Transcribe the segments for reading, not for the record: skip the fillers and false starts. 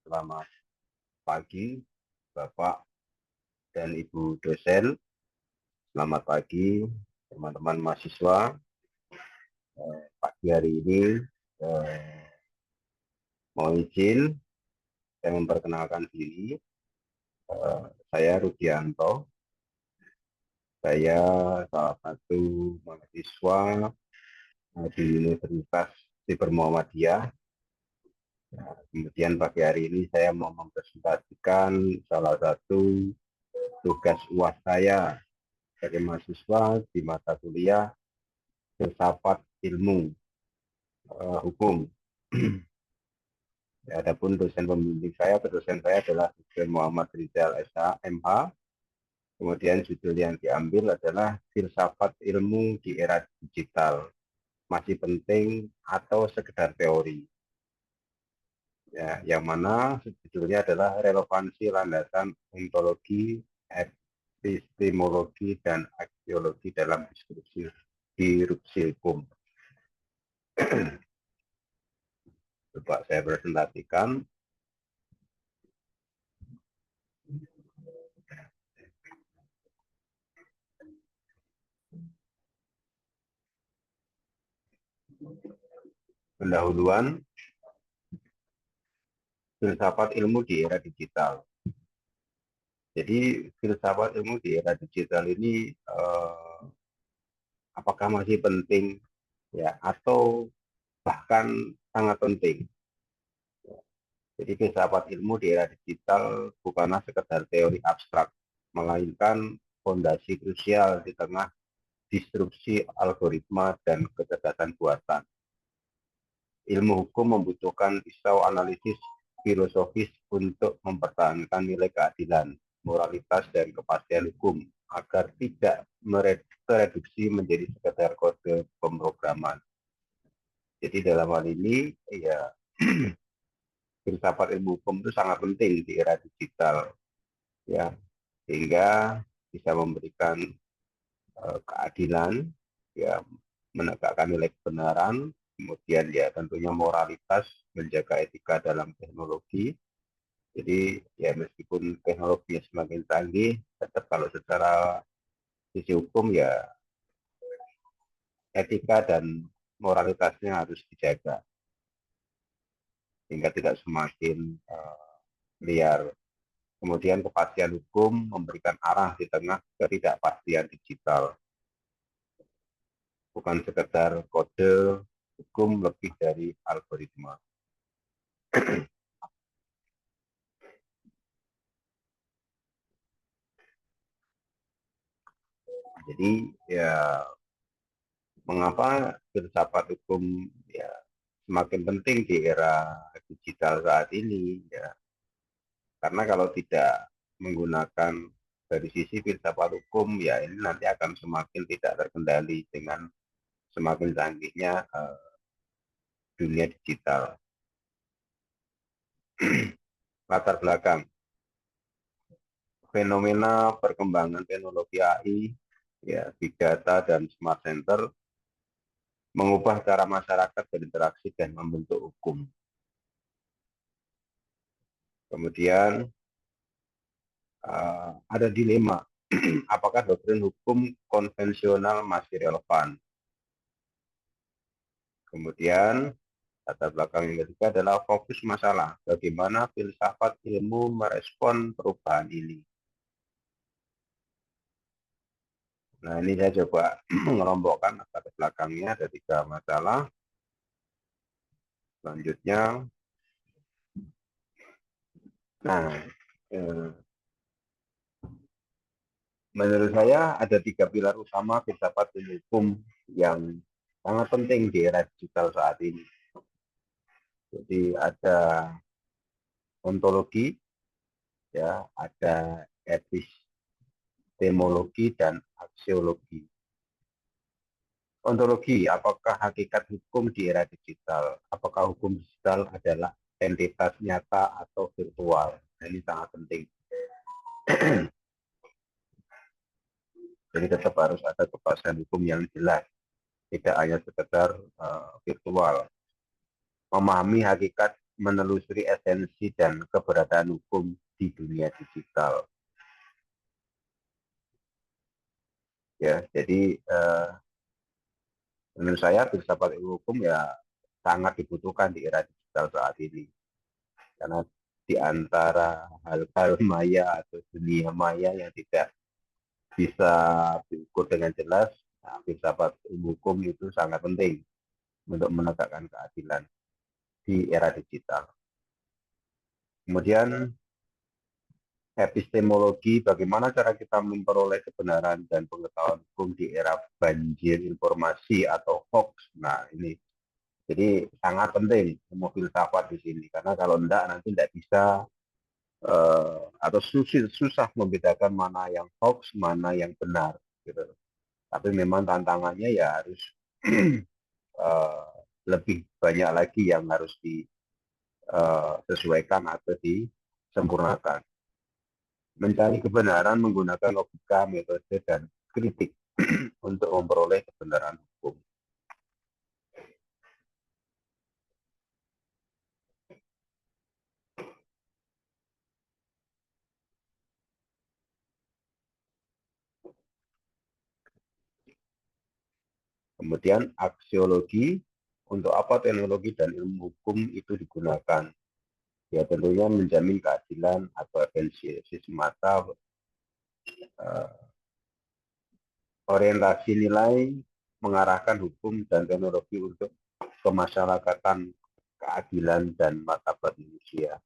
Selamat pagi, Bapak dan Ibu dosen. Selamat pagi, teman-teman mahasiswa. Pagi hari ini mau izin saya memperkenalkan diri. Saya Rudianto. Saya salah satu mahasiswa di Universitas Siber Muhammadiyah. Kemudian pagi hari ini saya mau mempresentasikan salah satu tugas UAS saya sebagai mahasiswa di mata kuliah filsafat ilmu hukum. Ya, adapun dosen pembimbing saya, dosen saya adalah Dosen Muhammad Rizal SH MH. Kemudian judul yang diambil adalah filsafat ilmu di era digital, masih penting atau sekedar teori. Ya, yang mana judulnya adalah relevansi landasan ontologi, epistemologi, dan aksiologi dalam disrupsi hukum. Coba saya presentasikan. Pendahuluan filsafat ilmu di era digital. Jadi filsafat ilmu di era digital ini apakah masih penting ya atau bahkan sangat penting. Jadi filsafat ilmu di era digital bukanlah sekedar teori abstrak, melainkan fondasi krusial di tengah disrupsi algoritma dan kecerdasan buatan. Ilmu hukum membutuhkan pisau analisis filosofis untuk mempertahankan nilai keadilan, moralitas, dan kepastian hukum agar tidak tereduksi menjadi sekedar kode pemrograman. Jadi dalam hal ini, ya filsafat ilmu hukum itu sangat penting di era digital, ya sehingga bisa memberikan keadilan, ya menegakkan nilai kebenaran, kemudian ya tentunya moralitas, menjaga etika dalam teknologi. Jadi ya meskipun teknologi semakin canggih, tetap kalau secara sisi hukum ya etika dan moralitasnya harus dijaga sehingga tidak semakin liar. Kemudian kepastian hukum memberikan arah di tengah ketidakpastian digital. Bukan sekedar kode hukum lebih dari algoritma. Jadi ya mengapa filsafat hukum ya semakin penting di era digital saat ini ya, karena kalau tidak menggunakan dari sisi filsafat hukum ya ini nanti akan semakin tidak terkendali dengan semakin canggihnya dunia digital. Latar belakang fenomena perkembangan teknologi AI, ya big data dan smart center mengubah cara masyarakat berinteraksi dan membentuk hukum. Kemudian ada dilema, apakah doktrin hukum konvensional masih relevan? Kemudian latar belakang yang ketiga adalah fokus masalah, bagaimana filsafat ilmu merespon perubahan ini. Nah ini saya coba mengelompokkan latar belakangnya, ada 3 masalah. Selanjutnya, nah menurut saya ada 3 pilar utama filsafat hukum yang sangat penting di era digital saat ini. Jadi ada ontologi, ya, ada epistemologi dan aksiologi. Ontologi, apakah hakikat hukum di era digital? Apakah hukum digital adalah entitas nyata atau virtual? Nah, ini sangat penting. Jadi tetap harus ada kepastian hukum yang jelas, tidak hanya sekedar virtual. Memahami hakikat menelusuri esensi dan keberadaan hukum di dunia digital. Ya, jadi menurut saya filsafat ilmu hukum ya sangat dibutuhkan di era digital saat ini. Karena di antara hal-hal maya atau dunia maya yang tidak bisa diukur dengan jelas, nah, filsafat ilmu hukum itu sangat penting untuk menegakkan keadilan di era digital. Kemudian epistemologi, bagaimana cara kita memperoleh kebenaran dan pengetahuan hukum di era banjir informasi atau hoax. Nah, ini jadi sangat penting ilmu filsafat di sini, karena kalau enggak nanti tidak bisa atau susah membedakan mana yang hoax, mana yang benar. Gitu. Tapi memang tantangannya ya harus lebih banyak lagi yang harus disesuaikan atau disempurnakan. Mencari kebenaran menggunakan logika, metode, dan kritik untuk memperoleh kebenaran hukum. Kemudian aksiologi, untuk apa teknologi dan ilmu hukum itu digunakan? Ya tentunya menjamin keadilan atau efisiensi semata, orientasi nilai, mengarahkan hukum dan teknologi untuk kemasyarakatan, keadilan, dan martabat manusia.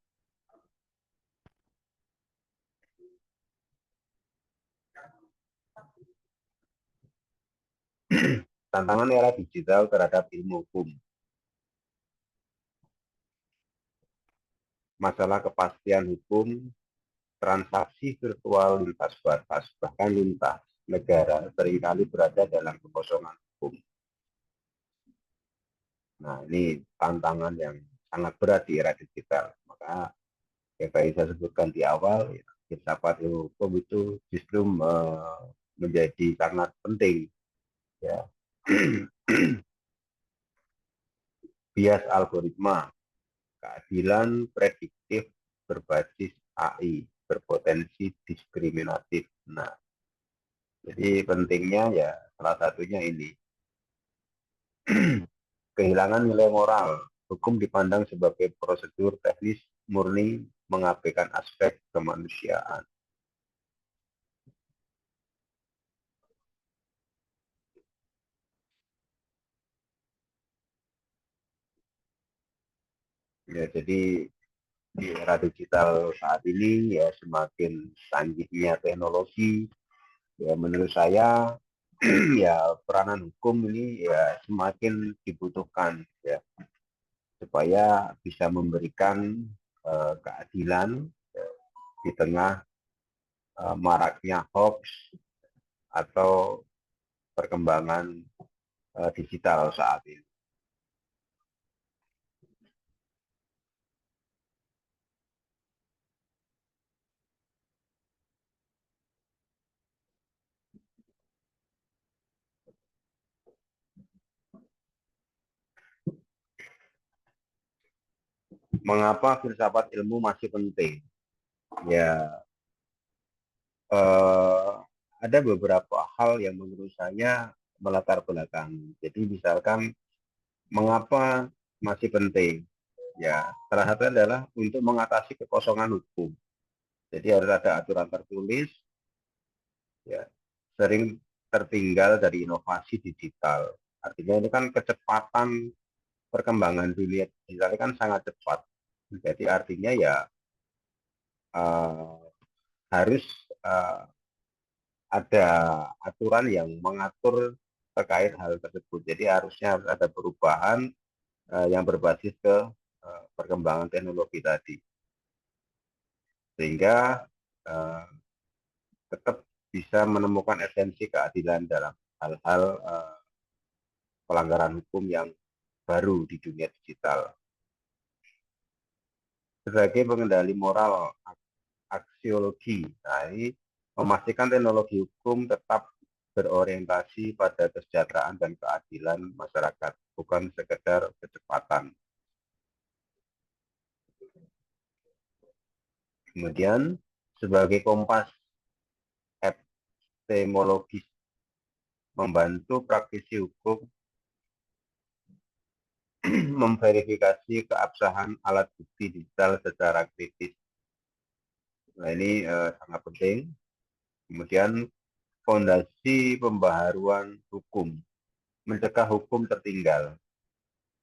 Tantangan era digital terhadap ilmu hukum. Masalah kepastian hukum, transaksi virtual lintas batas, bahkan lintas negara seringkali berada dalam kekosongan hukum. Nah, ini tantangan yang sangat berat di era digital. Maka, yang tadi saya sebutkan di awal, ya, filsafat ilmu hukum itu justru menjadi sangat penting. Ya. Bias algoritma, keadilan prediktif berbasis AI, berpotensi diskriminatif. Nah, jadi pentingnya ya salah satunya ini, kehilangan nilai moral. Hukum dipandang sebagai prosedur teknis murni mengabaikan aspek kemanusiaan. Ya, jadi di era digital saat ini ya semakin canggihnya teknologi, ya menurut saya ya peranan hukum ini ya semakin dibutuhkan ya supaya bisa memberikan keadilan di tengah maraknya hoax atau perkembangan digital saat ini. Mengapa filsafat ilmu masih penting? Ya, eh, ada beberapa hal yang menurut saya melatar belakang. Jadi misalkan mengapa masih penting? Ya, salah satu adalah untuk mengatasi kekosongan hukum. Jadi harus ada aturan tertulis, ya, sering tertinggal dari inovasi digital. Artinya ini kan kecepatan perkembangan dunia digital kan sangat cepat. Jadi artinya ya uh, harus uh, ada aturan yang mengatur terkait hal tersebut. Jadi harusnya harus ada perubahan yang berbasis ke perkembangan teknologi tadi. Sehingga uh, tetap bisa menemukan esensi keadilan dalam hal-hal pelanggaran hukum yang baru di dunia digital. Sebagai pengendali moral aksiologi, nah ini memastikan teknologi hukum tetap berorientasi pada kesejahteraan dan keadilan masyarakat, bukan sekedar kecepatan. Kemudian sebagai kompas epistemologis membantu praktisi hukum memverifikasi keabsahan alat bukti digital secara kritis. Nah, ini sangat penting. Kemudian fondasi pembaharuan hukum, mencegah hukum tertinggal,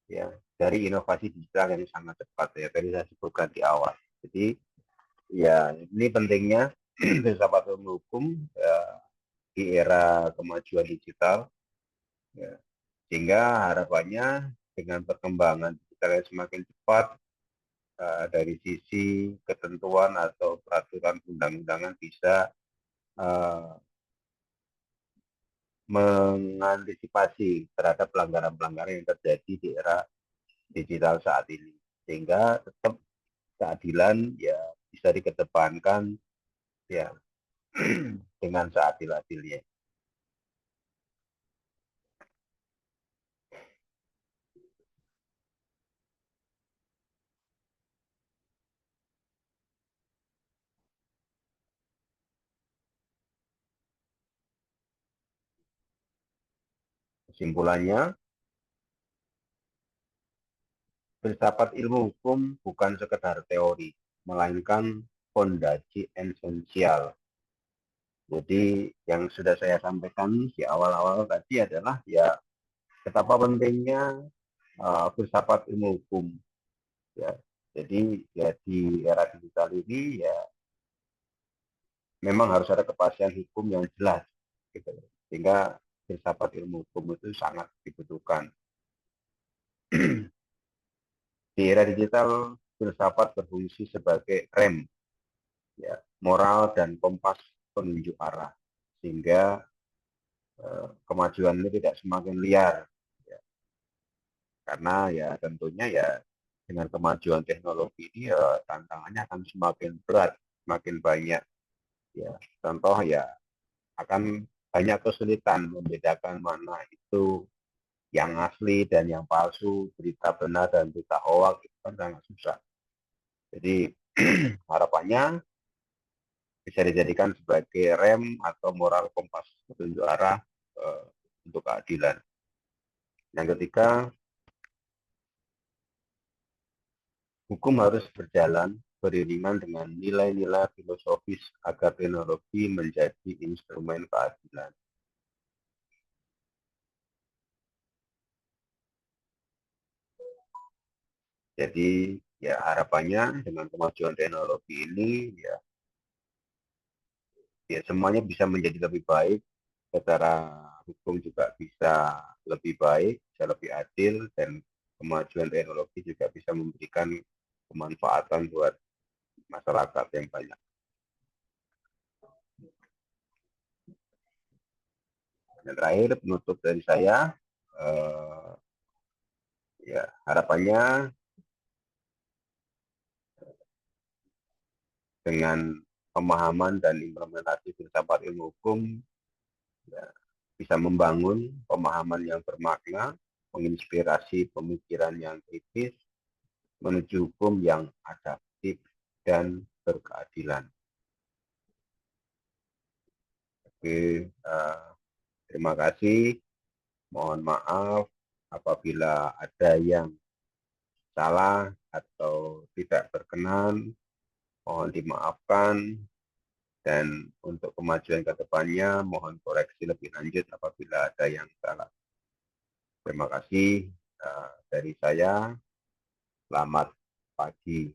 ya, dari inovasi digital yang sangat cepat, ya, tadi saya sebutkan di awal. Jadi ya ini pentingnya filsafat ilmu hukum, ya, di era kemajuan digital, ya, sehingga harapannya dengan perkembangan digital yang semakin cepat, dari sisi ketentuan atau peraturan undang-undangan bisa mengantisipasi terhadap pelanggaran-pelanggaran yang terjadi di era digital saat ini, sehingga tetap keadilan ya bisa dikedepankan, ya, dengan seadil-adilnya. Kesimpulannya, filsafat ilmu hukum bukan sekedar teori, melainkan fondasi esensial. Jadi yang sudah saya sampaikan di awal-awal tadi adalah ya betapa pentingnya filsafat ilmu hukum, ya. Jadi ya di era digital ini ya memang harus ada kepastian hukum yang jelas, gitu. Sehingga filsafat ilmu hukum itu sangat dibutuhkan. Di era digital, filsafat berfungsi sebagai rem, ya, moral dan kompas penunjuk arah, sehingga kemajuan ini tidak semakin liar, ya. Karena ya tentunya ya dengan kemajuan teknologi ini ya tantangannya akan semakin berat, semakin banyak, ya. Contoh ya akan banyak kesulitan membedakan mana itu yang asli dan yang palsu, berita benar dan berita hoax, itu kan sangat susah. Jadi harapannya bisa dijadikan sebagai rem atau moral kompas petunjuk arah untuk keadilan. Yang ketiga, hukum harus berjalan beriringan dengan nilai-nilai filosofis agar teknologi menjadi instrumen keadilan. Jadi ya harapannya dengan kemajuan teknologi ini ya semuanya bisa menjadi lebih baik, secara hukum juga bisa lebih baik, bisa lebih adil, dan kemajuan teknologi juga bisa memberikan kemanfaatan buat masyarakat yang banyak. Dan terakhir penutup dari saya, ya harapannya dengan pemahaman dan implementasi filsafat ilmu hukum, ya, bisa membangun pemahaman yang bermakna, menginspirasi pemikiran yang kritis, menuju hukum yang adaptif dan berkeadilan. Oke, terima kasih. Mohon maaf apabila ada yang salah atau tidak berkenan. Mohon dimaafkan. Dan untuk kemajuan ke depannya, mohon koreksi lebih lanjut apabila ada yang salah. Terima kasih dari saya. Selamat pagi.